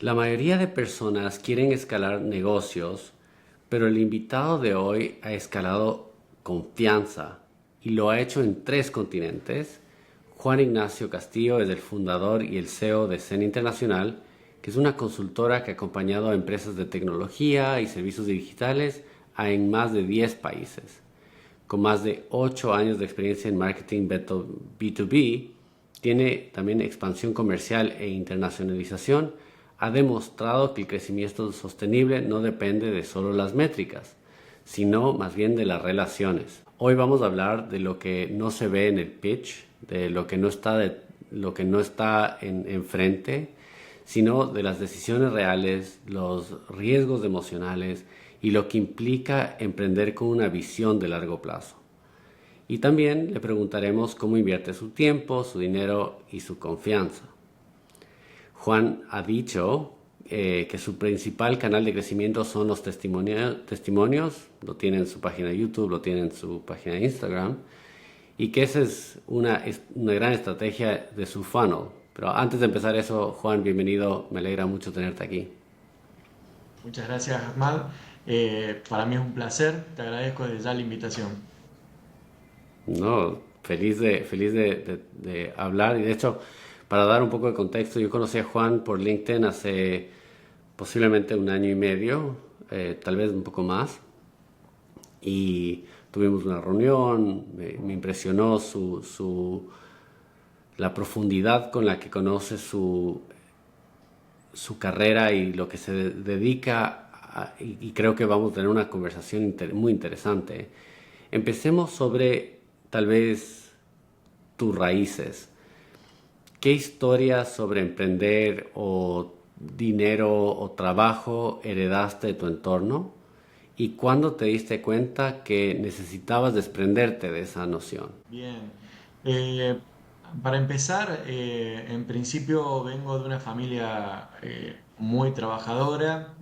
La mayoría de personas quieren escalar negocios, pero el invitado de hoy ha escalado confianza y lo ha hecho en 3 continentes. Juan Ignacio Castillo es el fundador y el CEO de Zen Internacional, que es una consultora que ha acompañado a empresas de tecnología y servicios digitales en más de 10 países. Con más de 8 años de experiencia en marketing B2B, tiene también expansión comercial e internacionalización, ha demostrado que el crecimiento sostenible no depende de solo las métricas, sino más bien de las relaciones. Hoy vamos a hablar de lo que no se ve en el pitch, de lo que no está, enfrente, sino de las decisiones reales, los riesgos emocionales y lo que implica emprender con una visión de largo plazo. Y también le preguntaremos cómo invierte su tiempo, su dinero y su confianza. Juan ha dicho que su principal canal de crecimiento son los testimonios, lo tiene en su página de YouTube, lo tiene en su página de Instagram, y que esa es una gran estrategia de su funnel. Pero antes de empezar eso, Juan, bienvenido, me alegra mucho tenerte aquí. Muchas gracias, Ahmad. Para mí es un placer, te agradezco desde ya la invitación. No, feliz de hablar. Y de hecho, para dar un poco de contexto, yo conocí a Juan por LinkedIn hace posiblemente un año y medio, tal vez un poco más. Y tuvimos una reunión, me impresionó la profundidad con la que conoce su carrera y lo que se dedica y creo que vamos a tener una conversación muy interesante. Empecemos sobre tal vez tus raíces. ¿Qué historias sobre emprender o dinero o trabajo heredaste de tu entorno? ¿Y cuándo te diste cuenta que necesitabas desprenderte de esa noción? Bien. Eh, para empezar, en principio vengo de una familia muy trabajadora,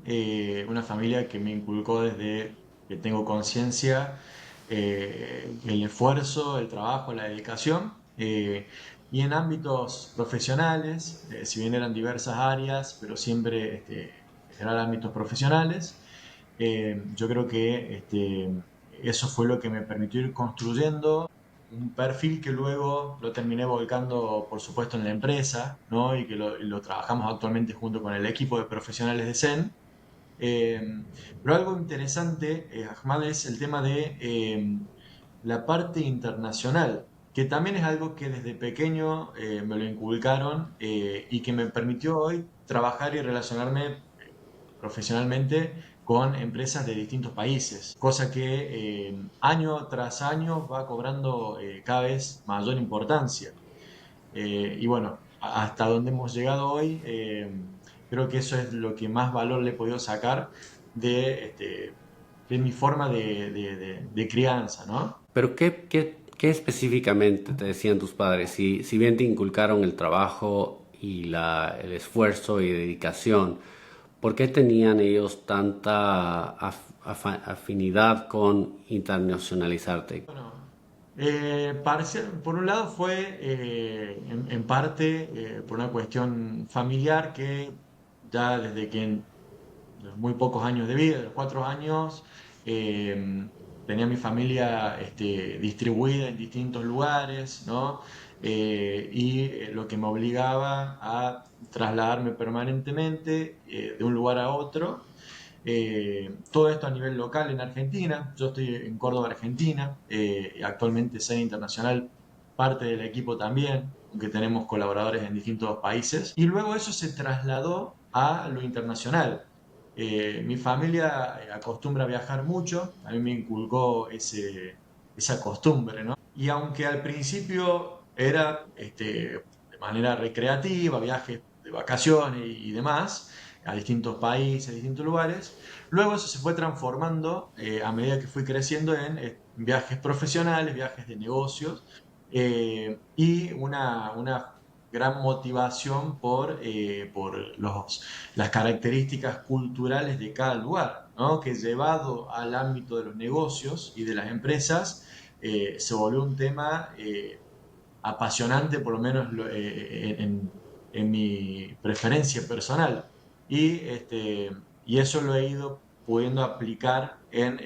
una familia que me inculcó desde que tengo conciencia el esfuerzo, el trabajo, la dedicación. Y en ámbitos profesionales, si bien eran diversas áreas, pero siempre en general ámbitos profesionales. Yo creo que eso fue lo que me permitió ir construyendo un perfil que luego lo terminé volcando, por supuesto, en la empresa, ¿no? Y que lo trabajamos actualmente junto con el equipo de profesionales de Zen. Eh, pero algo interesante, Ahmad, es el tema de la parte internacional, que también es algo que desde pequeño me lo inculcaron y que me permitió hoy trabajar y relacionarme profesionalmente con empresas de distintos países, cosa que año tras año va cobrando cada vez mayor importancia. Y bueno, hasta donde hemos llegado hoy, creo que eso es lo que más valor le he podido sacar de mi forma de crianza, ¿no? Pero ¿qué específicamente te decían tus padres? Si bien te inculcaron el trabajo y el esfuerzo y dedicación, ¿por qué tenían ellos tanta afinidad con internacionalizarte? Bueno, por un lado fue en parte por una cuestión familiar que ya desde que los muy pocos años de vida, de los 4 años, tenía mi familia distribuida en distintos lugares, ¿no? Lo que me obligaba a trasladarme permanentemente de un lugar a otro. Todo esto a nivel local en Argentina. Yo estoy en Córdoba, Argentina. Actualmente Zen Internacional, parte del equipo también, aunque tenemos colaboradores en distintos países. Y luego eso se trasladó a lo internacional. Mi familia acostumbra a viajar mucho, a mí me inculcó esa costumbre, ¿no? Y aunque al principio era de manera recreativa, viajes de vacaciones y demás, a distintos países, a distintos lugares, luego eso se fue transformando a medida que fui creciendo en viajes profesionales, viajes de negocios y una gran motivación por las características culturales de cada lugar, ¿no? Que llevado al ámbito de los negocios y de las empresas se volvió un tema apasionante, por lo menos en mi preferencia personal. y eso lo he ido pudiendo aplicar en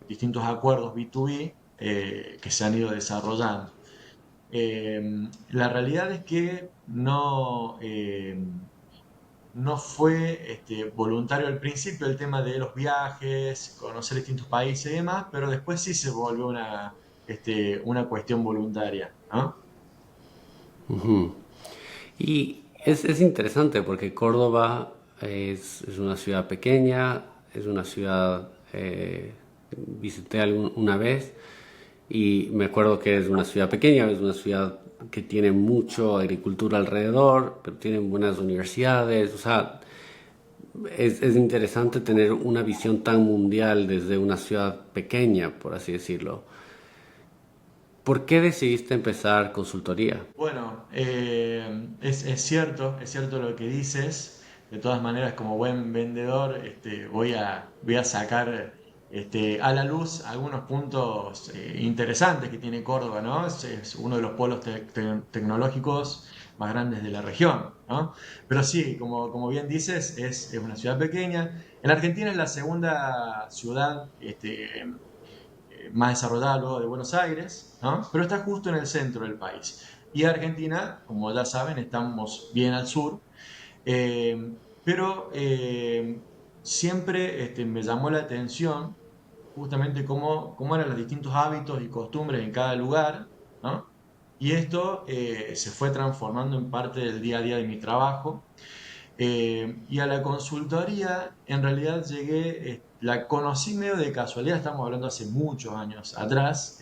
distintos acuerdos B2B que se han ido desarrollando. Eh, la realidad es que no fue voluntario al principio el tema de los viajes, conocer distintos países y demás, pero después sí se volvió una cuestión voluntaria, ¿no? Y es interesante porque Córdoba es una ciudad pequeña, es una ciudad, visité una vez y me acuerdo que es una ciudad pequeña, es una ciudad que tiene mucho agricultura alrededor, pero tiene buenas universidades, o sea, es interesante tener una visión tan mundial desde una ciudad pequeña, por así decirlo. ¿Por qué decidiste empezar consultoría? Bueno, es cierto lo que dices. De todas maneras, como buen vendedor, voy a sacar a la luz algunos puntos interesantes que tiene Córdoba, ¿no? Es uno de los polos tecnológicos más grandes de la región, ¿no? Pero sí, como bien dices, es una ciudad pequeña. En Argentina es la segunda ciudad más desarrollada luego de Buenos Aires, ¿no? Pero está justo en el centro del país. Y Argentina, como ya saben, estamos bien al sur, pero siempre me llamó la atención justamente cómo eran los distintos hábitos y costumbres en cada lugar, ¿no? Y esto se fue transformando en parte del día a día de mi trabajo. Y a la consultoría, en realidad llegué, la conocí medio de casualidad, estamos hablando hace muchos años atrás.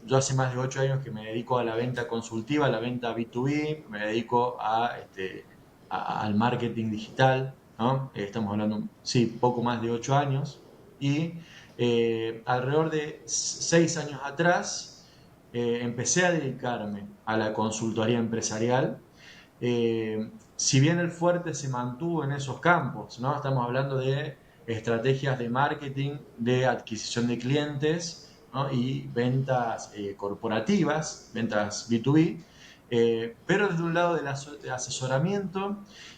Yo hace más de 8 años que me dedico a la venta consultiva, a la venta B2B, me dedico al marketing digital, ¿no? Estamos hablando, sí, poco más de 8 años. Y alrededor de 6 años atrás empecé a dedicarme a la consultoría empresarial. Si bien el fuerte se mantuvo en esos campos, ¿no? Estamos hablando de estrategias de marketing, de adquisición de clientes, ¿no? Y ventas corporativas, ventas B2B, pero desde un lado de asesoramiento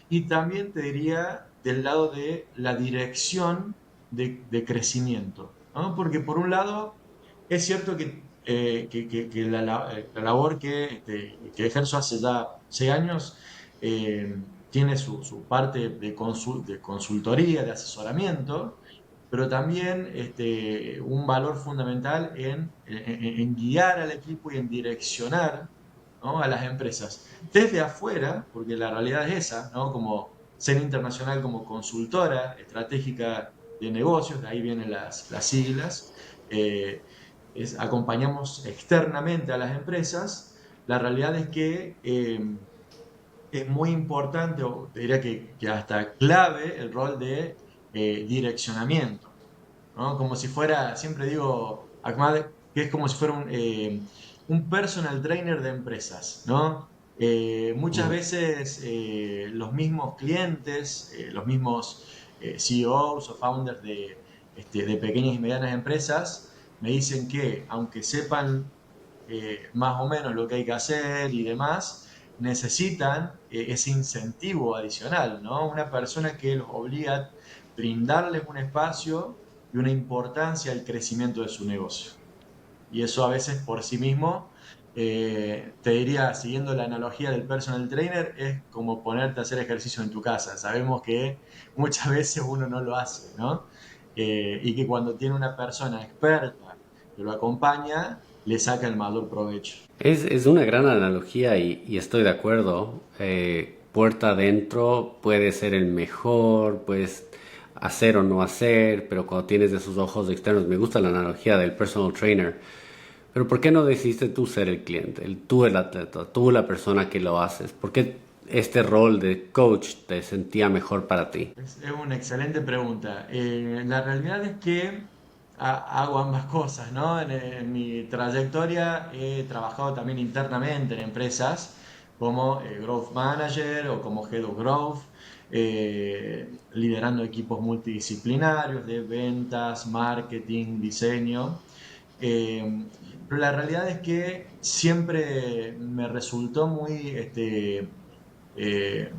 y también te diría del lado de la dirección de crecimiento, ¿no? Porque por un lado es cierto que la labor que ejerzo hace ya 6 años eh, tiene su parte de consultoría, de asesoramiento, pero también un valor fundamental en guiar al equipo y en direccionar, ¿no? A las empresas. Desde afuera, porque la realidad es esa, ¿no? Como ser internacional como consultora estratégica de negocios, de ahí vienen las siglas. eh, Acompañamos externamente a las empresas. La realidad es que es muy importante, o te diría que hasta clave, el rol de direccionamiento, ¿no? Como si fuera, siempre digo, Ahmad, que es como si fuera un personal trainer de empresas, ¿no? Muchas veces los mismos clientes, los mismos CEOs o founders de pequeñas y medianas empresas me dicen que aunque sepan más o menos lo que hay que hacer y demás, necesitan ese incentivo adicional, ¿no? Una persona que los obliga a brindarles un espacio y una importancia al crecimiento de su negocio. Y eso a veces por sí mismo, te diría, siguiendo la analogía del personal trainer, es como ponerte a hacer ejercicio en tu casa. Sabemos que muchas veces uno no lo hace, ¿no? Y que cuando tiene una persona experta que lo acompaña, le saca el mayor provecho. Es una gran analogía y estoy de acuerdo. Puerta adentro puede ser el mejor, puedes hacer o no hacer, pero cuando tienes de esos ojos externos, me gusta la analogía del personal trainer. Pero ¿por qué no decidiste tú ser el cliente, tú el atleta, tú la persona que lo haces? ¿Por qué este rol de coach te sentía mejor para ti? Es una excelente pregunta. La realidad es que hago ambas cosas, ¿no? En mi trayectoria he trabajado también internamente en empresas como Growth Manager o como Head of Growth, liderando equipos multidisciplinarios de ventas, marketing, diseño. Pero la realidad es que siempre me resultó muy eh,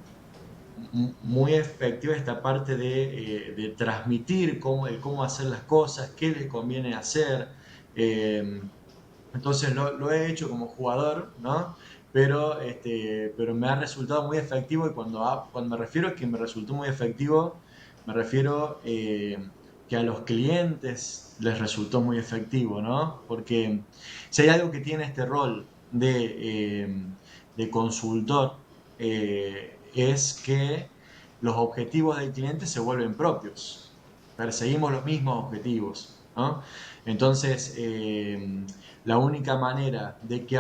muy efectiva esta parte de transmitir cómo hacer las cosas, qué le conviene hacer. Eh, entonces lo he hecho como jugador, ¿no? Pero me ha resultado muy efectivo y cuando me refiero a que me resultó muy efectivo, me refiero que a los clientes les resultó muy efectivo, ¿no? Porque si hay algo que tiene este rol de consultor, es que los objetivos del cliente se vuelven propios. Perseguimos los mismos objetivos, ¿no? Entonces, la única manera de que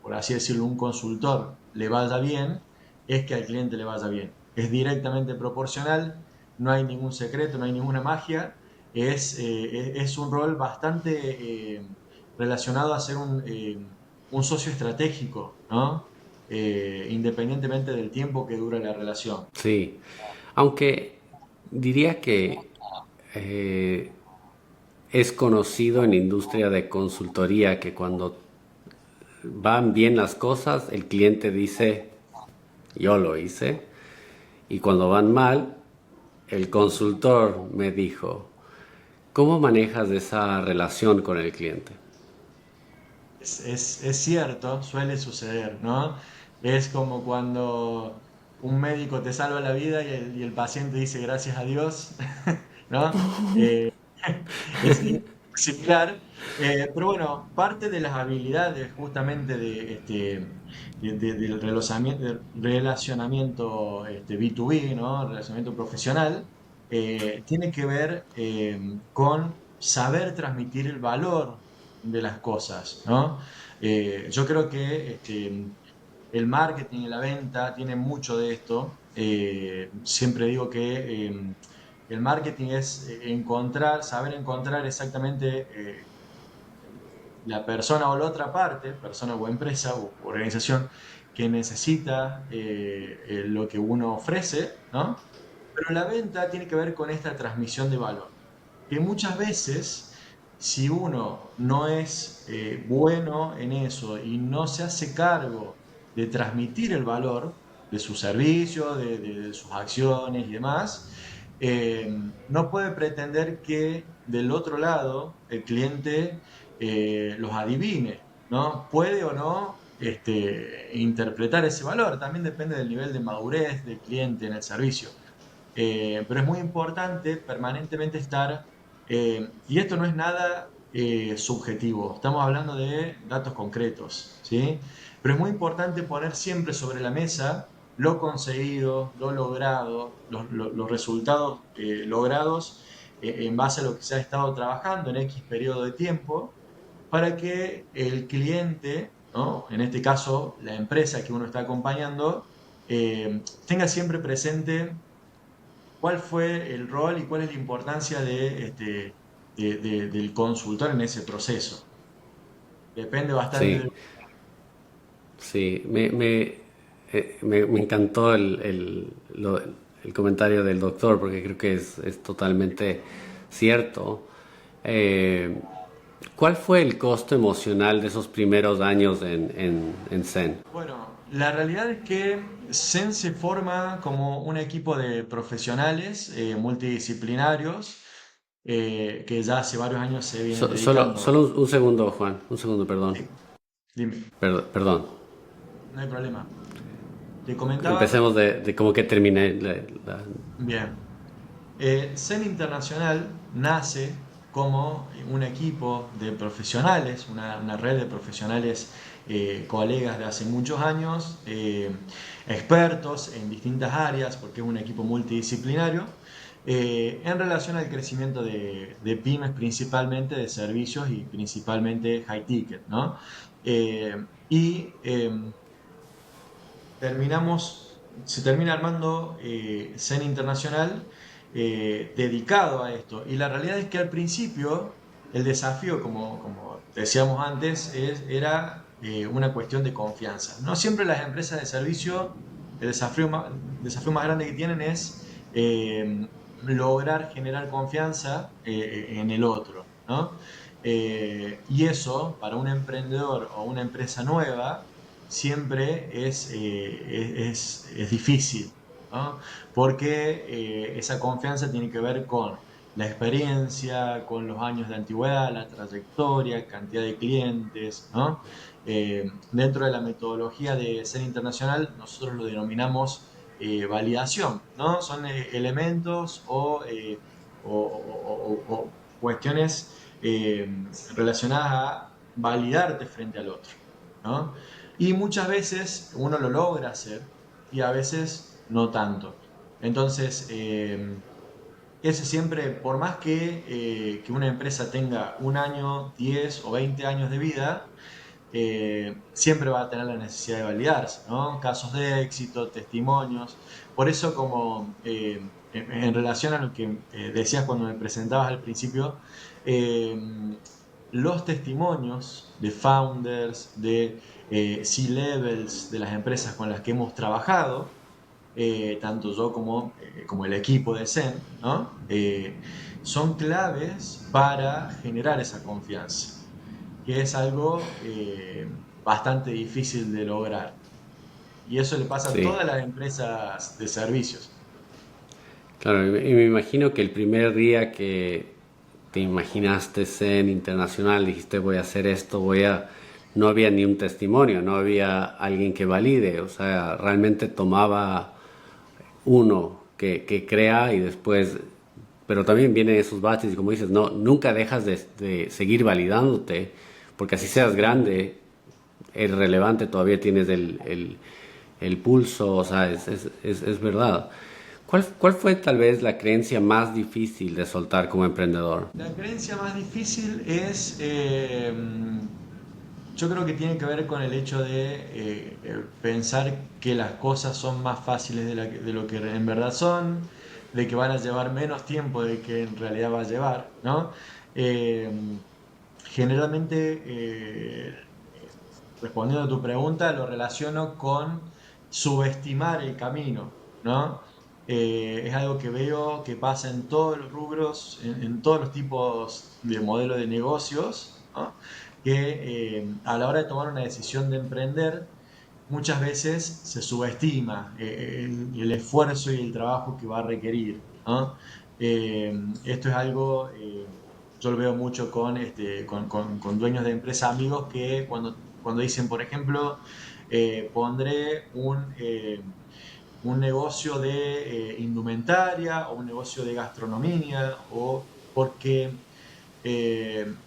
por así decirlo, un consultor le vaya bien es que al cliente le vaya bien. Es directamente proporcional, no hay ningún secreto, no hay ninguna magia, es un rol bastante relacionado a ser un socio estratégico, ¿no? Independientemente del tiempo que dura la relación. Sí, aunque diría que eh, es conocido en la industria de consultoría que cuando van bien las cosas, el cliente dice, yo lo hice, y cuando van mal, el consultor me dijo, ¿cómo manejas esa relación con el cliente? Es cierto, suele suceder, ¿no? Es como cuando un médico te salva la vida y el paciente dice gracias a Dios, ¿no? Eh, es similar, pero bueno, parte de las habilidades justamente del relacionamiento B2B, ¿no? Relacionamiento profesional, tiene que ver con saber transmitir el valor de las cosas, ¿no? Yo creo que el marketing y la venta tienen mucho de esto. Siempre digo que el marketing es saber encontrar exactamente la persona o la otra parte, persona o empresa o organización, que necesita lo que uno ofrece, ¿no? Pero la venta tiene que ver con esta transmisión de valor, que muchas veces, si uno no es bueno en eso y no se hace cargo de transmitir el valor de su servicio, de sus acciones y demás, eh, no puede pretender que del otro lado el cliente los adivine, ¿no? Puede o no interpretar ese valor, también depende del nivel de madurez del cliente en el servicio. Pero es muy importante permanentemente estar, y esto no es nada subjetivo, estamos hablando de datos concretos, ¿sí? Pero es muy importante poner siempre sobre la mesa lo conseguido, lo logrado, los resultados logrados en base a lo que se ha estado trabajando en X periodo de tiempo, para que el cliente, ¿no? En este caso la empresa que uno está acompañando, tenga siempre presente cuál fue el rol y cuál es la importancia del consultor en ese proceso. Depende bastante Sí, de... sí, me encantó el comentario del doctor porque creo que es totalmente cierto. Eh, ¿Cuál fue el costo emocional de esos primeros años en Zen? Bueno, la realidad es que Zen se forma como un equipo de profesionales multidisciplinarios que ya hace varios años se vienen dedicando. Solo un segundo, Juan, un segundo, perdón. Sí, dime, Perdón. no hay problema. Te comentaba, Empecemos de cómo que terminé bien, Zen Internacional nace como un equipo de profesionales, una red de profesionales, colegas de hace muchos años, expertos en distintas áreas, porque es un equipo multidisciplinario, en relación al crecimiento de pymes, principalmente de servicios y principalmente high ticket, ¿no? Eh, y se termina armando Zen Internacional dedicado a esto. Y la realidad es que al principio el desafío, como decíamos antes, era una cuestión de confianza. No siempre las empresas de servicio, el desafío más grande que tienen es lograr generar confianza en el otro, ¿no? Y eso, para un emprendedor o una empresa nueva, siempre es difícil. ¿no? Porque esa confianza tiene que ver con la experiencia, con los años de antigüedad, la trayectoria, cantidad de clientes, ¿no? Dentro de la metodología de ser internacional, nosotros lo denominamos validación, ¿no? Son elementos o cuestiones relacionadas a validarte frente al otro, ¿no? Y muchas veces uno lo logra hacer y a veces no tanto. Entonces, ese siempre, por más que una empresa tenga un año, 10 o 20 años de vida, siempre va a tener la necesidad de validarse, ¿no? Casos de éxito, testimonios. Por eso, como en relación a lo que decías cuando me presentabas al principio, eh, los testimonios de founders, de C-levels, de las empresas con las que hemos trabajado, tanto yo como el equipo de Zen, ¿no? Son claves para generar esa confianza, que es algo bastante difícil de lograr. Y eso le pasa a Sí, todas las empresas de servicios. claro, y me imagino que el primer día que te imaginaste en internacional, dijiste voy a hacer esto, no había ni un testimonio, no había alguien que valide, o sea, realmente tomaba uno que crea y después, pero también vienen esos baches y como dices, no, nunca dejas de seguir validándote, porque así seas grande, es relevante, todavía tienes el pulso, o sea, es verdad. ¿Cuál fue tal vez la creencia más difícil de soltar como emprendedor? La creencia más difícil es, yo creo que tiene que ver con el hecho de pensar que las cosas son más fáciles de lo que en verdad son, de que van a llevar menos tiempo de que en realidad va a llevar, ¿no? Eh, Generalmente, respondiendo a tu pregunta, lo relaciono con subestimar el camino, ¿no? Es algo que veo que pasa en todos los rubros, en todos los tipos de modelos de negocios, ¿no? Que a la hora de tomar una decisión de emprender, muchas veces se subestima el esfuerzo y el trabajo que va a requerir, ¿no? Esto es algo, yo lo veo mucho con dueños de empresas, amigos, que cuando dicen, por ejemplo, pondré un negocio de indumentaria o un negocio de gastronomía, o porque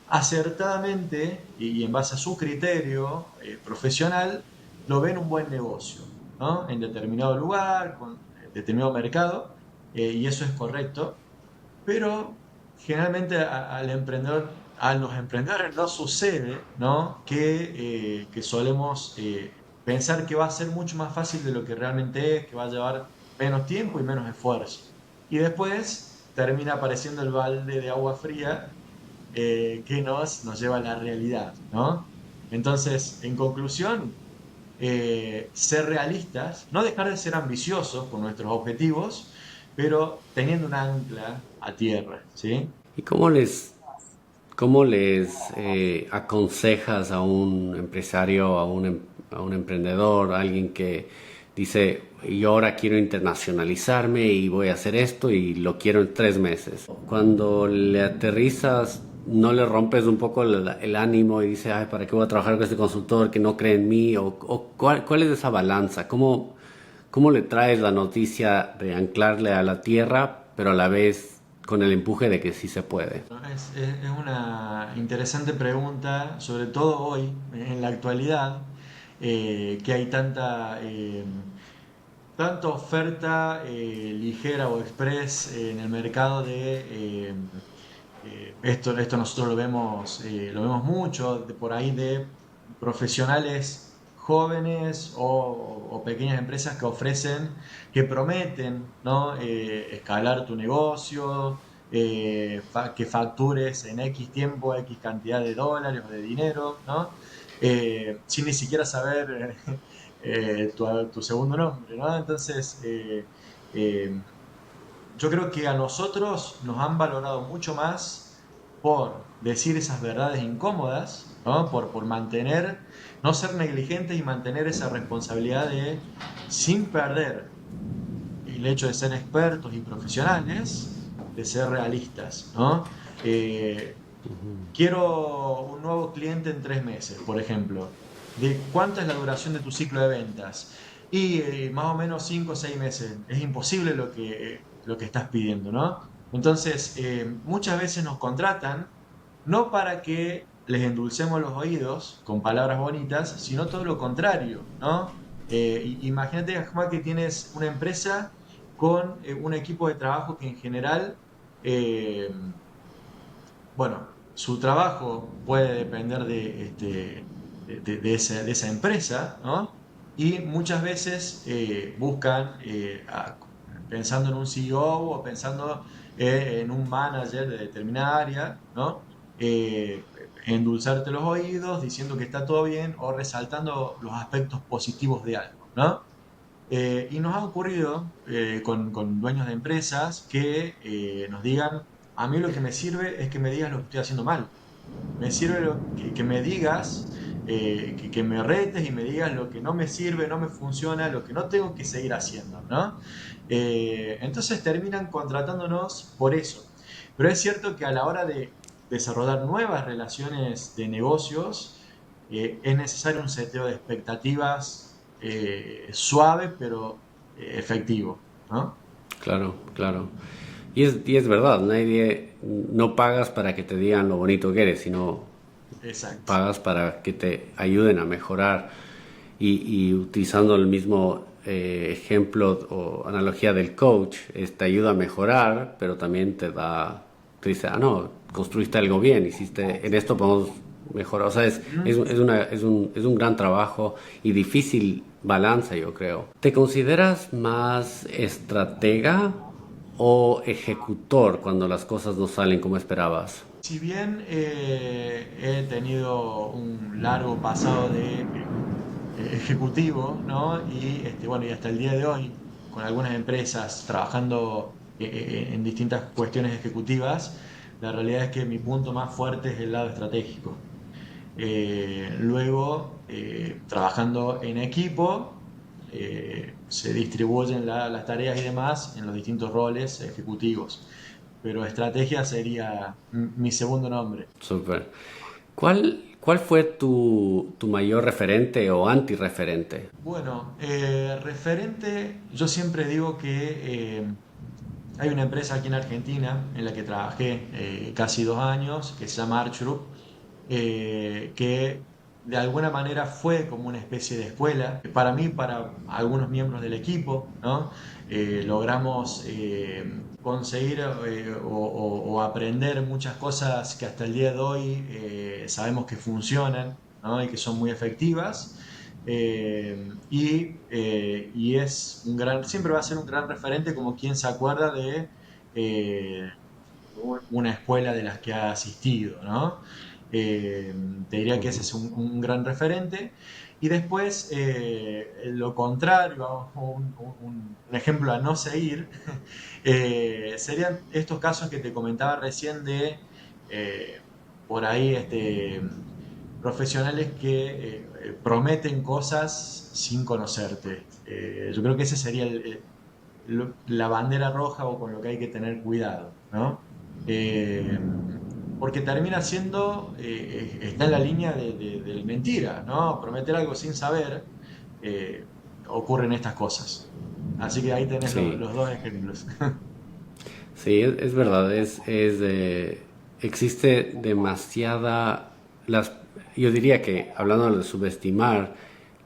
acertadamente y en base a su criterio profesional, lo ven un buen negocio, ¿no? En determinado lugar, con determinado mercado, y eso es correcto, pero generalmente a los emprendedores no sucede, ¿no? Que solemos pensar que va a ser mucho más fácil de lo que realmente es, que va a llevar menos tiempo y menos esfuerzo. Y después termina apareciendo el balde de agua fría que nos lleva a la realidad, ¿no? Entonces, en conclusión, ser realistas, no dejar de ser ambiciosos con nuestros objetivos, pero teniendo un ancla a tierra, ¿sí? ¿Y cómo les aconsejas a un empresario, a un emprendedor, a alguien que dice, yo ahora quiero internacionalizarme y voy a hacer esto y lo quiero en 3 meses? Cuando le aterrizas, ¿no le rompes un poco el ánimo y dice, ay, ¿para qué voy a trabajar con este consultor que no cree en mí? O cuál es esa balanza? ¿Cómo le traes la noticia de anclarle a la tierra, pero a la vez con el empuje de que sí se puede? ¿No? Es una interesante pregunta, sobre todo hoy, en la actualidad, que hay tanta oferta ligera o express en el mercado esto nosotros lo vemos mucho, por ahí de profesionales jóvenes o pequeñas empresas que ofrecen, que prometen, ¿no? Escalar tu negocio, que factures en X tiempo, X cantidad de dólares o de dinero, ¿no? Sin ni siquiera saber tu segundo nombre, ¿no? Entonces, eh, yo creo que a nosotros nos han valorado mucho más por decir esas verdades incómodas, ¿no? Por mantener, no ser negligentes y mantener esa responsabilidad de, sin perder el hecho de ser expertos y profesionales, de ser realistas, ¿no? Eh, Quiero un nuevo cliente en 3 meses, por ejemplo. ¿De cuánta es la duración de tu ciclo de ventas? Y más o menos 5 o 6 meses. Es imposible lo que estás pidiendo, ¿no? Entonces, muchas veces nos contratan no para que les endulcemos los oídos con palabras bonitas, sino todo lo contrario, ¿no? Imagínate, Juan, que tienes una empresa con un equipo de trabajo que en general, eh, bueno, su trabajo puede depender de esa empresa, ¿no? Y muchas veces buscan, pensando en un CEO o pensando en un manager de determinada área, ¿no? Endulzarte los oídos, diciendo que está todo bien o resaltando los aspectos positivos de algo, ¿no? Y nos ha ocurrido con dueños de empresas que nos digan, a mí lo que me sirve es que me digas lo que estoy haciendo mal. Me sirve que me digas, que me retes y me digas lo que no me sirve, no me funciona, lo que no tengo que seguir haciendo, ¿no? Entonces terminan contratándonos por eso. Pero es cierto que a la hora de desarrollar nuevas relaciones de negocios, es necesario un seteo de expectativas suave, pero efectivo, ¿no? Claro, claro. Y es verdad, no pagas para que te digan lo bonito que eres, sino Exacto. pagas para que te ayuden a mejorar. Y utilizando el mismo ejemplo o analogía del coach, te ayuda a mejorar, pero también te dice, no, construiste algo bien, en esto podemos mejorar. O sea, Ujú. es un gran trabajo y difícil balance, yo creo. ¿Te consideras más estratega o ejecutor cuando las cosas no salen como esperabas? Si bien he tenido un largo pasado de ejecutivo, ¿no? Y bueno, y hasta el día de hoy, con algunas empresas trabajando en distintas cuestiones ejecutivas, la realidad es que mi punto más fuerte es el lado estratégico. Luego, trabajando en equipo, se distribuyen las tareas y demás en los distintos roles ejecutivos. Pero estrategia sería mi segundo nombre. Súper. ¿Cuál fue tu mayor referente o antirreferente? Bueno, referente, yo siempre digo que hay una empresa aquí en Argentina en la que trabajé casi 2 años, que se llama Archgroup, que de alguna manera fue como una especie de escuela para mí, para algunos miembros del equipo, ¿no? Logramos conseguir o aprender muchas cosas que hasta el día de hoy sabemos que funcionan, ¿no? Y que son muy efectivas. Y es siempre va a ser un gran referente como quien se acuerda de eh, una escuela de las que ha asistido, ¿no? Eh, Te diría que ese es un gran referente. Y después, lo contrario, un ejemplo a no seguir, serían estos casos que te comentaba recién de eh, por ahí profesionales que prometen cosas sin conocerte. Yo creo que ese sería la bandera roja o con lo que hay que tener cuidado, ¿no? Eh, Porque termina siendo, está en la línea de mentira, ¿no? Prometer algo sin saber, ocurren estas cosas. Así que ahí tenés Sí, los dos ejemplos. sí, es verdad, existe demasiada, yo diría que hablando de subestimar,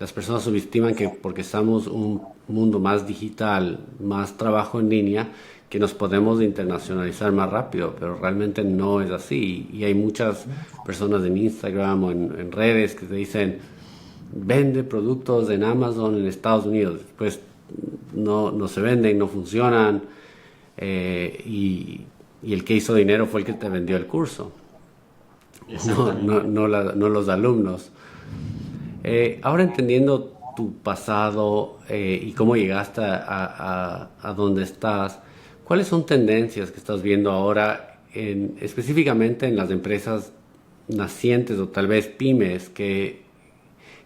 las personas subestiman que porque estamos un mundo más digital, más trabajo en línea, que nos podemos internacionalizar más rápido, pero realmente no es así. Y hay muchas personas en Instagram o en redes que te dicen, vende productos en Amazon en Estados Unidos, pues no se venden, no funcionan, eh, y, y el que hizo dinero fue el que te vendió el curso, Exactamente. no los alumnos. Ahora entendiendo tu pasado y cómo llegaste a donde estás, ¿cuáles son tendencias que estás viendo ahora, específicamente en las empresas nacientes o tal vez pymes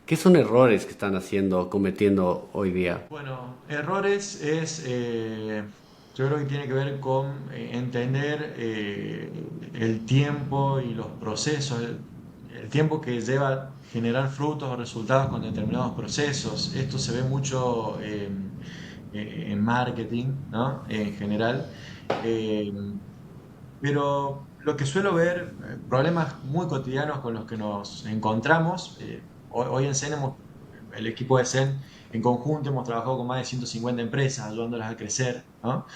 ¿Qué son errores que están cometiendo hoy día? Bueno, errores yo creo que tiene que ver con entender el tiempo y los procesos, el tiempo que lleva generar frutos o resultados con determinados procesos. Esto se ve mucho en marketing, ¿no? En general. Eh, pero lo que suelo ver, problemas muy cotidianos con los que nos encontramos, hoy en Zen el equipo de Zen en conjunto hemos trabajado con más de 150 empresas, ayudándolas a crecer, ¿no?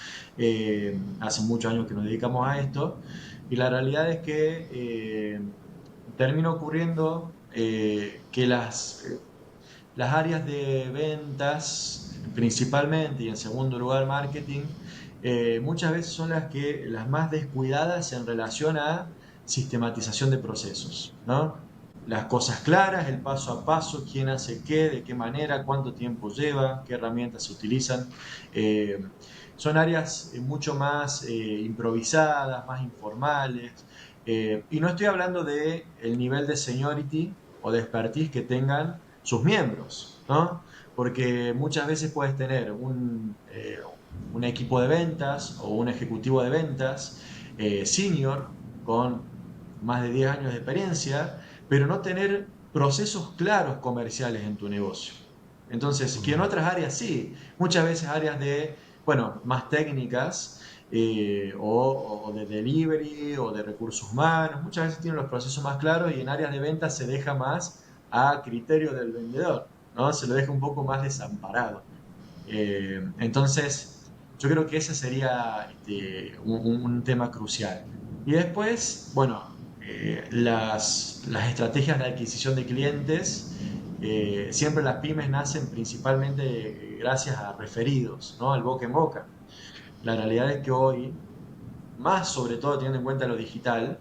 Hace muchos años que nos dedicamos a esto y la realidad es que termina ocurriendo que las áreas de ventas, principalmente, y en segundo lugar marketing, muchas veces son las más descuidadas en relación a sistematización de procesos, ¿no? Las cosas claras, el paso a paso, quién hace qué, de qué manera, cuánto tiempo lleva, qué herramientas se utilizan. Eh, Son áreas mucho más improvisadas, más informales. Y no estoy hablando de el nivel de seniority o de expertise que tengan sus miembros, ¿no? Porque muchas veces puedes tener un equipo de ventas o un ejecutivo de ventas senior con más de 10 años de experiencia, pero no tener procesos claros comerciales en tu negocio. Entonces, que en otras áreas sí, muchas veces áreas de, bueno, más técnicas o de delivery o de recursos humanos, muchas veces tienen los procesos más claros y en áreas de ventas se deja más a criterio del vendedor, ¿no? Se lo deja un poco más desamparado. Entonces, yo creo que ese sería un tema crucial. Y después, bueno, las estrategias de adquisición de clientes, siempre las pymes nacen principalmente gracias a referidos, ¿no? Al boca en boca. La realidad es que hoy, más sobre todo teniendo en cuenta lo digital,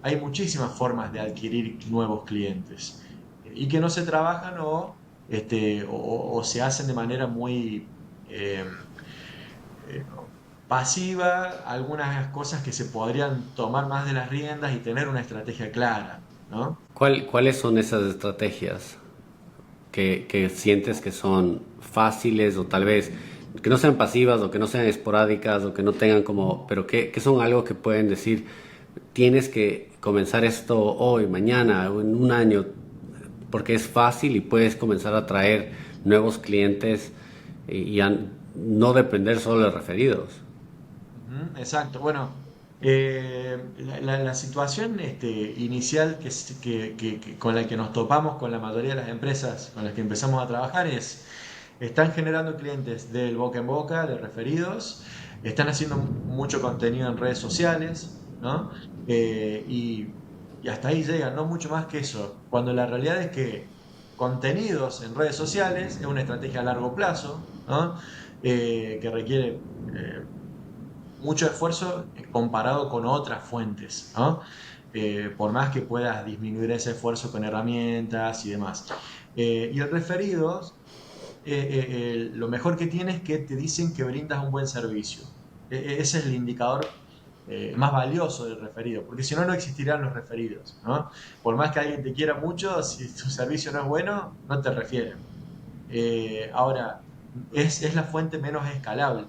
hay muchísimas formas de adquirir nuevos clientes y que no se trabajan o se hacen de manera muy eh, eh, pasiva, algunas cosas que se podrían tomar más de las riendas y tener una estrategia clara, ¿no? ¿Cuáles son esas estrategias que sientes que son fáciles o tal vez que no sean pasivas o que no sean esporádicas o que no tengan como, pero que son algo que pueden decir, tienes que comenzar esto hoy, mañana o en un año, porque es fácil y puedes comenzar a atraer nuevos clientes y a no depender solo de referidos? Ujú, exacto. Bueno, la situación inicial con la que nos topamos con la mayoría de las empresas con las que empezamos a trabajar es, están generando clientes del boca en boca, de referidos, están haciendo mucho contenido en redes sociales, ¿no? Y hasta ahí llegan, no mucho más que eso, cuando la realidad es que contenidos en redes sociales es una estrategia a largo plazo, ¿no? Que requiere mucho esfuerzo comparado con otras fuentes, ¿no? Por más que puedas disminuir ese esfuerzo con herramientas y demás. Y el referido, lo mejor que tiene es que te dicen que brindas un buen servicio. Ese es el indicador más valioso del referido, porque si no, no existirían los referidos, ¿no? Por más que alguien te quiera mucho, si tu servicio no es bueno, no te refieren. Ahora, es la fuente menos escalable,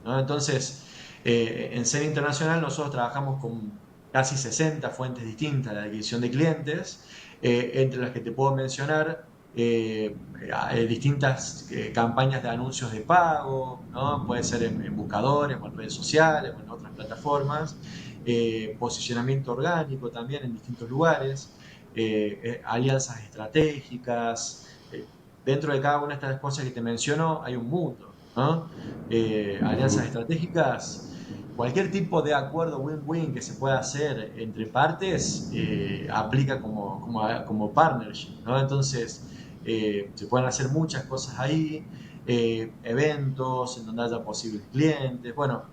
¿no? Entonces, en Zen Internacional nosotros trabajamos con casi 60 fuentes distintas de adquisición de clientes, entre las que te puedo mencionar distintas campañas de anuncios de pago, ¿no? Puede ser en buscadores o en redes sociales o en otras plataformas, posicionamiento orgánico también en distintos lugares, alianzas estratégicas. Dentro de cada una de estas cosas que te menciono hay un mundo, ¿no? Alianzas estratégicas, cualquier tipo de acuerdo win-win que se pueda hacer entre partes aplica como partnership, ¿no? Entonces, se pueden hacer muchas cosas ahí, eventos en donde haya posibles clientes. Bueno,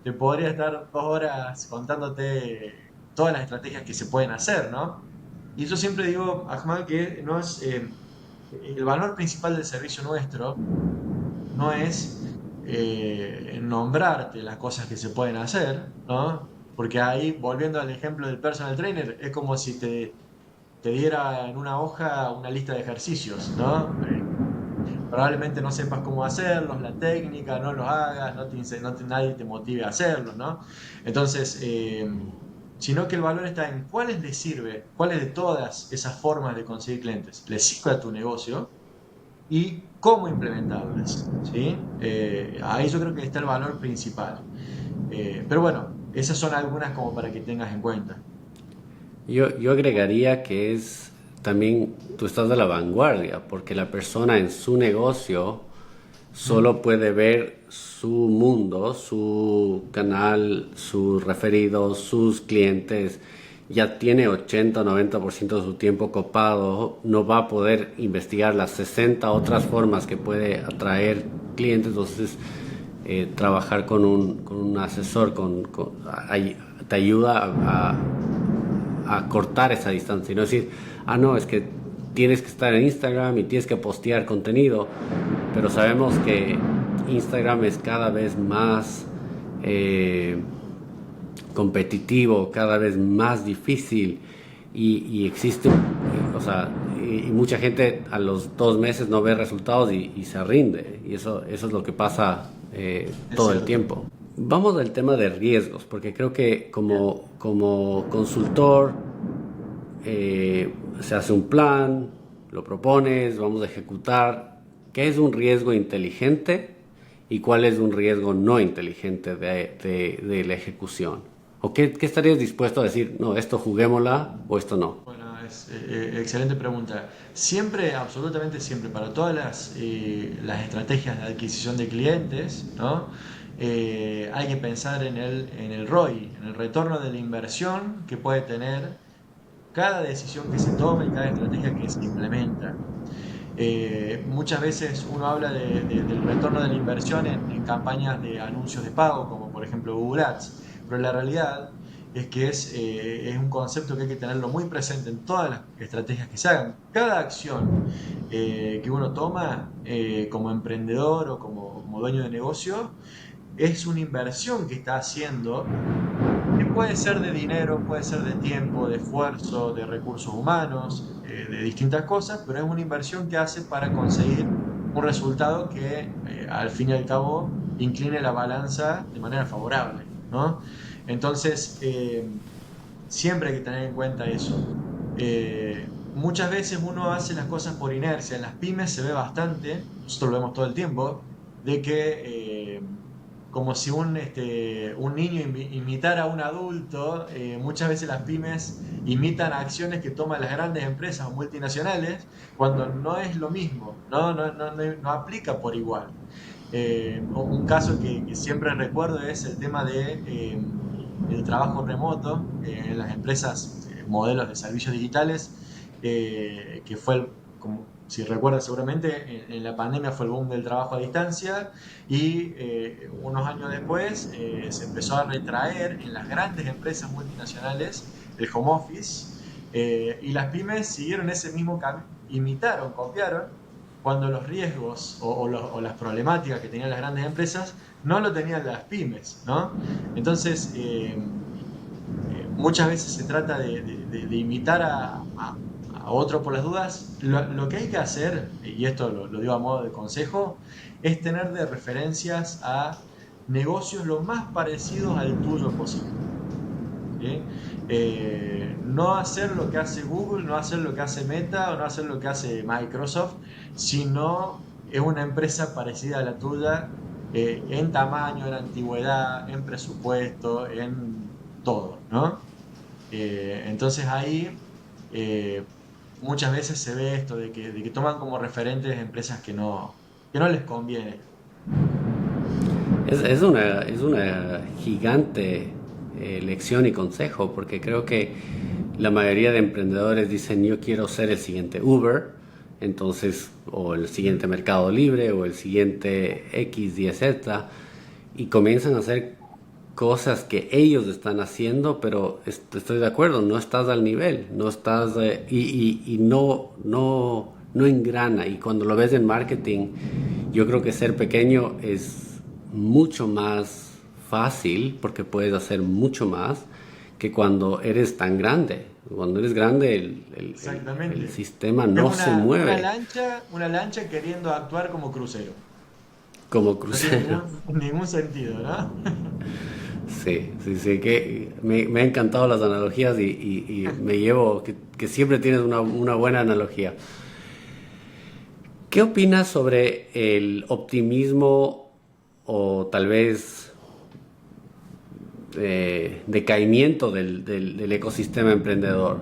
te podría estar 2 horas contándote todas las estrategias que se pueden hacer, ¿no? Y yo siempre digo, Ahmad, que no es, el valor principal del servicio nuestro no es nombrarte las cosas que se pueden hacer, ¿no? Porque ahí, volviendo al ejemplo del personal trainer, es como si te diera en una hoja una lista de ejercicios, ¿no? Probablemente no sepas cómo hacerlos, la técnica, no los hagas, nadie te motive a hacerlos, ¿no? Entonces, sino que el valor está en cuáles les sirve, cuáles de todas esas formas de conseguir clientes les sirve a tu negocio y cómo implementarlas, ¿sí? Ahí yo creo que está el valor principal. Pero bueno, esas son algunas como para que tengas en cuenta. Yo agregaría que es también, tú estás a la vanguardia, porque la persona en su negocio ¿Mm? solo puede ver su mundo, su canal, sus referidos, sus clientes. Ya tiene 80 o 90% de su tiempo copado, no va a poder investigar las 60 otras formas que puede atraer clientes. Entonces, trabajar con un asesor te ayuda a cortar esa distancia y no decir, ah, no, es que tienes que estar en Instagram y tienes que postear contenido, pero sabemos que Instagram es cada vez más competitivo, cada vez más difícil y existe, o sea, y mucha gente a los 2 meses no ve resultados y se rinde y eso es lo que pasa Es todo el cierto. tiempo. Vamos al tema de riesgos, porque creo que como consultor se hace un plan, lo propones, vamos a ejecutar. ¿Qué es un riesgo inteligente y cuál es un riesgo no inteligente de la ejecución? ¿O qué estarías dispuesto a decir, no, esto juguémosla o esto no? Bueno, es excelente pregunta. Siempre, absolutamente siempre, para todas las estrategias de adquisición de clientes, ¿no? Hay que pensar en el ROI, en el retorno de la inversión que puede tener cada decisión que se tome y cada estrategia que se implementa. Muchas veces uno habla del retorno de la inversión en campañas de anuncios de pago, como por ejemplo Google Ads, pero la realidad es que es un concepto que hay que tenerlo muy presente en todas las estrategias que se hagan. Cada acción que uno toma como emprendedor o como dueño de negocio es una inversión que está haciendo que puede ser de dinero, puede ser de tiempo, de esfuerzo, de recursos humanos, de distintas cosas, pero es una inversión que hace para conseguir un resultado que al fin y al cabo incline la balanza de manera favorable, ¿no? Entonces, siempre hay que tener en cuenta eso. Muchas veces uno hace las cosas por inercia. En las pymes se ve bastante, nosotros lo vemos todo el tiempo, de que como si un niño imitara a un adulto, muchas veces las pymes imitan acciones que toman las grandes empresas o multinacionales cuando no es lo mismo, no aplica por igual. Un caso que siempre recuerdo es el tema el trabajo remoto en las empresas, modelos de servicios digitales, que fue, como si recuerdas seguramente, en la pandemia fue el boom del trabajo a distancia y unos años después se empezó a retraer en las grandes empresas multinacionales el home office y las pymes siguieron ese mismo camino, imitaron, copiaron, cuando los riesgos o las problemáticas que tenían las grandes empresas no lo tenían las pymes, ¿no? Entonces, muchas veces se trata de imitar a otro por las dudas. Lo que hay que hacer, y esto lo digo a modo de consejo, es tener de referencias a negocios lo más parecidos al tuyo posible. ¿Sí? No hacer lo que hace Google, no hacer lo que hace Meta o no hacer lo que hace Microsoft, sino es una empresa parecida a la tuya en tamaño, en antigüedad, en presupuesto, en todo, ¿no? Entonces ahí eh, muchas veces se ve esto de que toman como referentes empresas que no les conviene. Es una gigante lección y consejo, porque creo que la mayoría de emprendedores dicen yo quiero ser el siguiente Uber, entonces, o el siguiente Mercado Libre, o el siguiente X, Y, Z, y comienzan a hacer cosas que ellos están haciendo, pero estoy de acuerdo, no estás al nivel, no estás y no engrana. Y cuando lo ves en marketing, yo creo que ser pequeño es mucho más fácil porque puedes hacer mucho más que cuando eres tan grande. Cuando eres grande, el Exactamente. sistema Es no se mueve una lancha queriendo actuar como crucero. como No tiene crucero. ningún sentido, ¿no? Sí, sí, sí, que me han encantado las analogías y me llevo que siempre tienes una buena analogía. ¿Qué opinas sobre el optimismo o tal vez decaimiento del ecosistema emprendedor?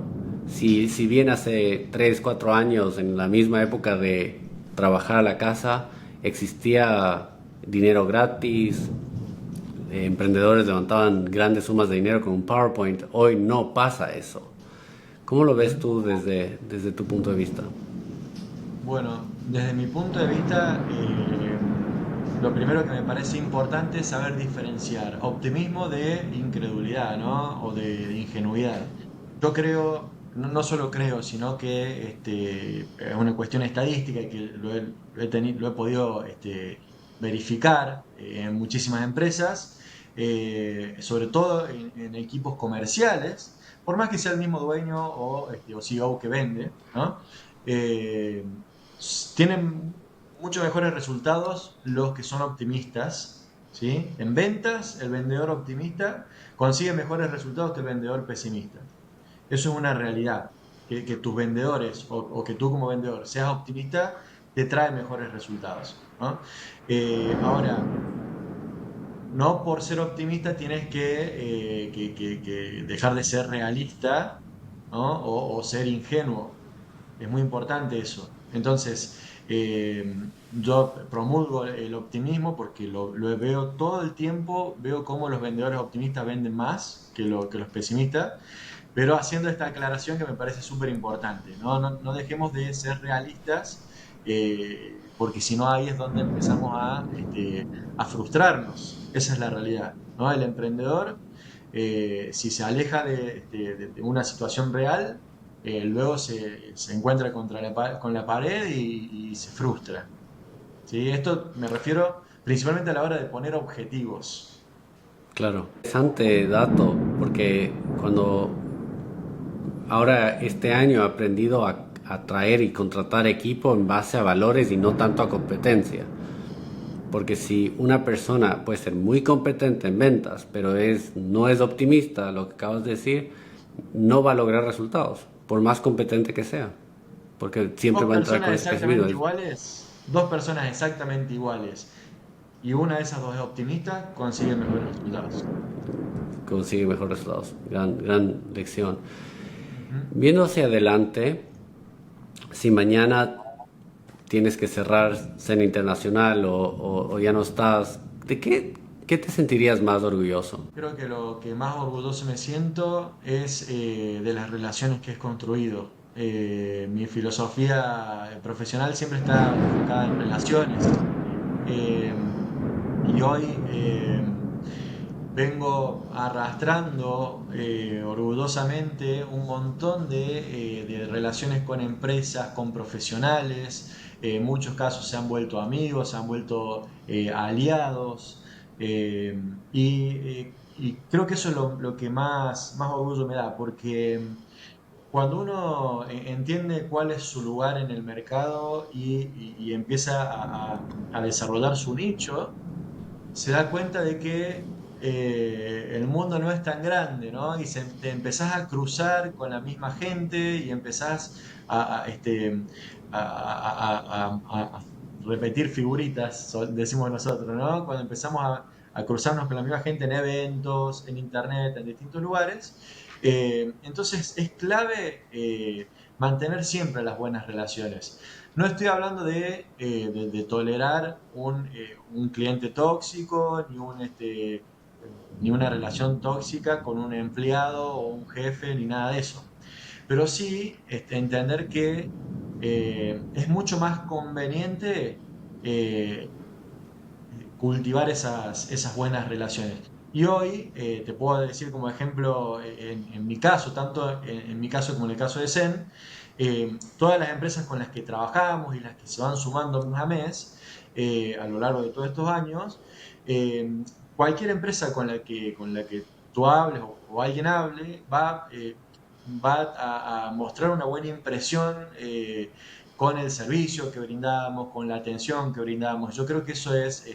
Si bien hace 3 4 años, en la misma época de trabajar a la casa, existía dinero gratis, emprendedores levantaban grandes sumas de dinero con un PowerPoint, hoy no pasa eso. ¿Cómo lo ves tú desde tu punto de vista? Bueno, desde mi punto de vista, lo primero que me parece importante es saber diferenciar optimismo de incredulidad, ¿no? O de ingenuidad. Yo creo, no solo creo, sino que es una cuestión estadística y que lo he podido verificar en muchísimas empresas, sobre todo en equipos comerciales, por más que sea el mismo dueño o CEO que vende, ¿no? Eh, Tienen mucho mejores resultados los que son optimistas, ¿sí? En ventas, el vendedor optimista consigue mejores resultados que el vendedor pesimista. Eso es una realidad. Que tus vendedores o que tú como vendedor seas optimista te trae mejores resultados, ¿no? Ahora, no por ser optimista tienes que dejar de ser realista, ¿no? O ser ingenuo. Es muy importante eso. Entonces, yo promulgo el optimismo porque lo veo todo el tiempo, veo cómo los vendedores optimistas venden más que los pesimistas, pero haciendo esta aclaración que me parece súper importante, ¿no? No dejemos de ser realistas, porque si no ahí es donde empezamos a frustrarnos. Esa es la realidad, ¿no? El emprendedor, si se aleja de una situación real, luego se encuentra con la pared y se frustra. ¿Sí? Esto me refiero principalmente a la hora de poner objetivos. Claro. Interesante dato, porque cuando ahora este año he aprendido a atraer y contratar equipo en base a valores y no tanto a competencia. Porque si una persona puede ser muy competente en ventas, pero no es optimista, lo que acabas de decir, no va a lograr resultados, por más competente que sea. Porque siempre Dos va a entrar con personas ese pesimismo. exactamente iguales, dos personas exactamente iguales, y una de esas dos es optimista, consigue mejores resultados. Consigue mejores resultados. Gran lección. Ujú. Viendo hacia adelante, si mañana tienes que cerrar Cena Internacional o ya no estás, ¿qué te sentirías más orgulloso? Creo que lo que más orgulloso me siento es de las relaciones que he construido. Mi filosofía profesional siempre está enfocada en relaciones. Eh, y hoy vengo arrastrando orgullosamente un montón de relaciones con empresas, con profesionales. En muchos casos se han vuelto amigos, se han vuelto aliados. eh, y creo que eso es lo que más orgullo me da, porque cuando uno entiende cuál es su lugar en el mercado y empieza a desarrollar su nicho, se da cuenta de que el mundo no es tan grande, ¿no? Y te empezás a cruzar con la misma gente y empezás a repetir figuritas, decimos nosotros, ¿no? Cuando empezamos a cruzarnos con la misma gente en eventos, en internet, en distintos lugares. Entonces es clave mantener siempre las buenas relaciones. No estoy hablando de tolerar un cliente tóxico, ni una relación tóxica con un empleado o un jefe, ni nada de eso. Pero sí entender que es mucho más conveniente cultivar esas buenas relaciones. Y hoy te puedo decir como ejemplo, en mi caso, tanto en mi caso como en el caso de Zen, todas las empresas con las que trabajamos y las que se van sumando mes a mes a lo largo de todos estos años, cualquier empresa con la que tú hables o alguien hable, va a mostrar una buena impresión con el servicio que brindamos, con la atención que brindamos. Yo creo que eso es,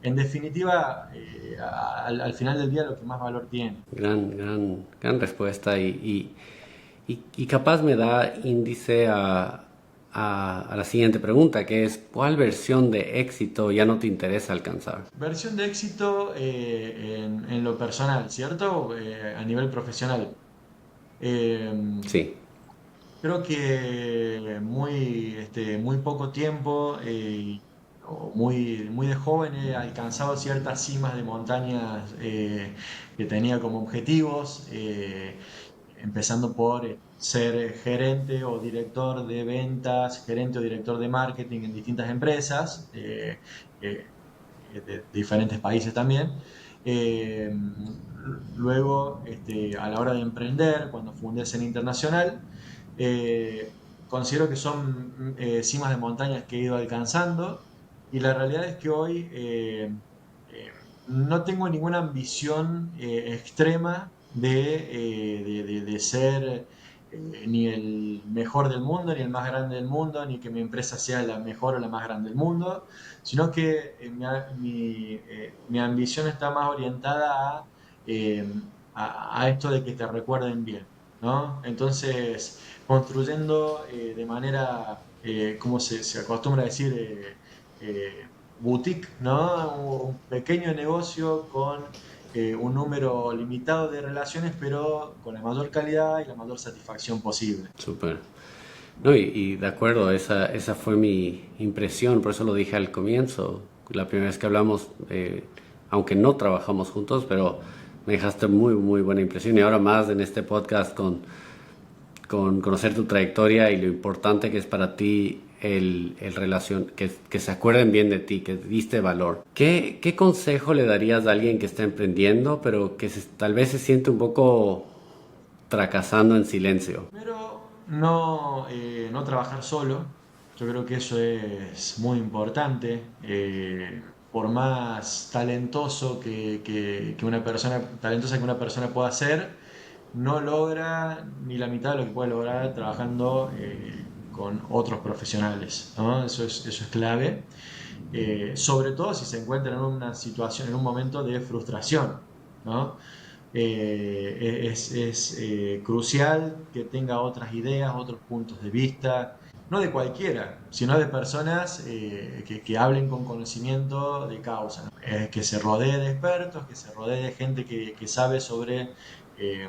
en definitiva, al final del día lo que más valor tiene. Gran respuesta y capaz me da índice a la siguiente pregunta, que es, ¿cuál versión de éxito ya no te interesa alcanzar? Versión de éxito en lo personal, ¿cierto? A nivel profesional. Eh, Sí, Creo que muy poco tiempo o muy de joven he alcanzado ciertas cimas de montañas que tenía como objetivos, empezando por ser gerente o director de ventas, gerente o director de marketing en distintas empresas eh, de diferentes países también. Eh, Luego, a la hora de emprender, cuando fundé Zen Internacional, considero que son cimas de montañas que he ido alcanzando y la realidad es que hoy eh, no tengo ninguna ambición extrema de ser ni el mejor del mundo, ni el más grande del mundo, ni que mi empresa sea la mejor o la más grande del mundo, sino que mi ambición está más orientada eh, a esto de que te recuerden bien, ¿no? Entonces, construyendo de manera, como se acostumbra a decir, boutique, ¿no? Un pequeño negocio con un número limitado de relaciones, pero con la mayor calidad y la mayor satisfacción posible. súper. No, y de acuerdo, esa fue mi impresión, por eso lo dije al comienzo, la primera vez que hablamos, aunque no trabajamos juntos, pero me dejaste muy buena impresión y ahora más en este podcast con conocer tu trayectoria y lo importante que es para ti el relación, que se acuerden bien de ti, que diste valor. ¿Qué consejo le darías a alguien que está emprendiendo, pero que tal vez se siente un poco fracasando en silencio? Pero no trabajar solo, yo creo que eso es muy importante. Por más talentoso que una persona, talentosa que una persona pueda ser, no logra ni la mitad de lo que puede lograr trabajando con otros profesionales, ¿no? Eso es clave. Sobre todo si se encuentra en una situación, en un momento de frustración, ¿no? Es crucial que tenga otras ideas, otros puntos de vista, no de cualquiera, sino de personas que hablen con conocimiento de causa, ¿no? Que se rodee de expertos, que se rodee de gente que sabe sobre eh,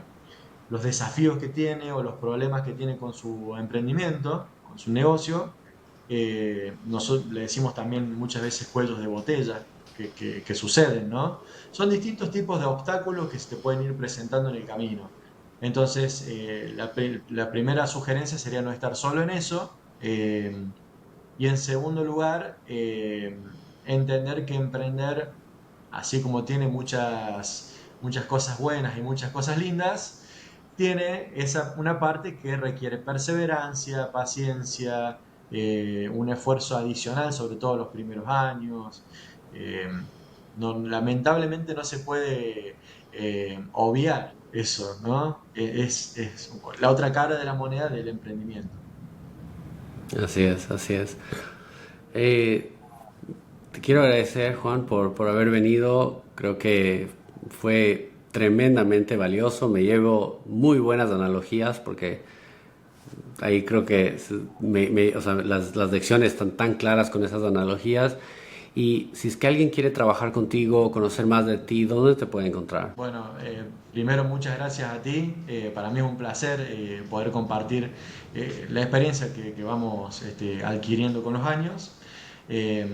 los desafíos que tiene o los problemas que tiene con su emprendimiento, con su negocio. Nosotros le decimos también muchas veces cuellos de botella que suceden, ¿no? Son distintos tipos de obstáculos que se te pueden ir presentando en el camino. Entonces, la primera sugerencia sería no estar solo en eso. Y en segundo lugar, entender que emprender, así como tiene muchas cosas buenas y muchas cosas lindas, tiene una parte que requiere perseverancia, paciencia, un esfuerzo adicional, sobre todo los primeros años. Eh, Lamentablemente no se puede obviar eso, ¿no? Es la otra cara de la moneda del emprendimiento. Así es, así es. Eh, Te quiero agradecer, Juan, por haber venido. Creo que fue tremendamente valioso. Me llevo muy buenas analogías porque ahí creo que o sea, las lecciones están tan claras con esas analogías. Y si es que alguien quiere trabajar contigo, conocer más de ti, ¿dónde te puede encontrar? Bueno, primero muchas gracias a ti. Para mí es un placer poder compartir la experiencia que vamos adquiriendo con los años. Eh,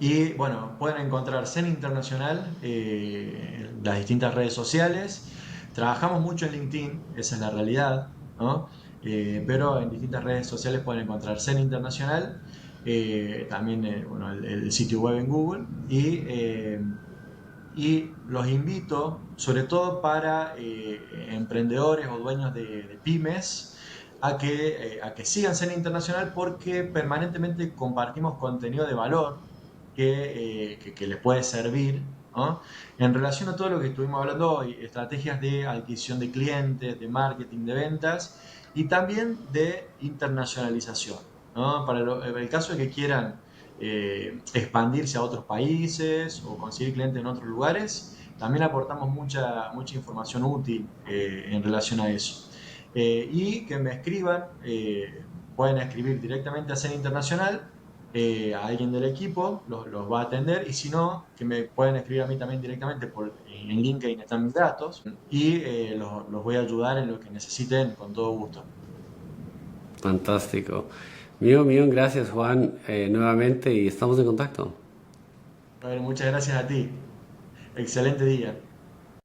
y bueno, pueden encontrar Zen Internacional en las distintas redes sociales. Trabajamos mucho en LinkedIn, esa es la realidad, ¿no? Pero en distintas redes sociales pueden encontrar Zen Internacional, también bueno, el sitio web en Google y los invito, sobre todo para emprendedores o dueños de pymes, a que sigan Zen Internacional porque permanentemente compartimos contenido de valor que les puede servir ¿no? En relación a todo lo que estuvimos hablando hoy, estrategias de adquisición de clientes, de marketing, de ventas y también de internacionalización, ¿no? El caso de que quieran expandirse a otros países o conseguir clientes en otros lugares, también aportamos mucha información útil en relación a eso. Y que me escriban, pueden escribir directamente a Cena Internacional, a alguien del equipo los va a atender, y si no, que me pueden escribir a mí también directamente en LinkedIn, están mis datos, y los voy a ayudar en lo que necesiten con todo gusto. Fantástico. Millón gracias Juan nuevamente y estamos en contacto. A ver, muchas gracias a ti. Excelente día.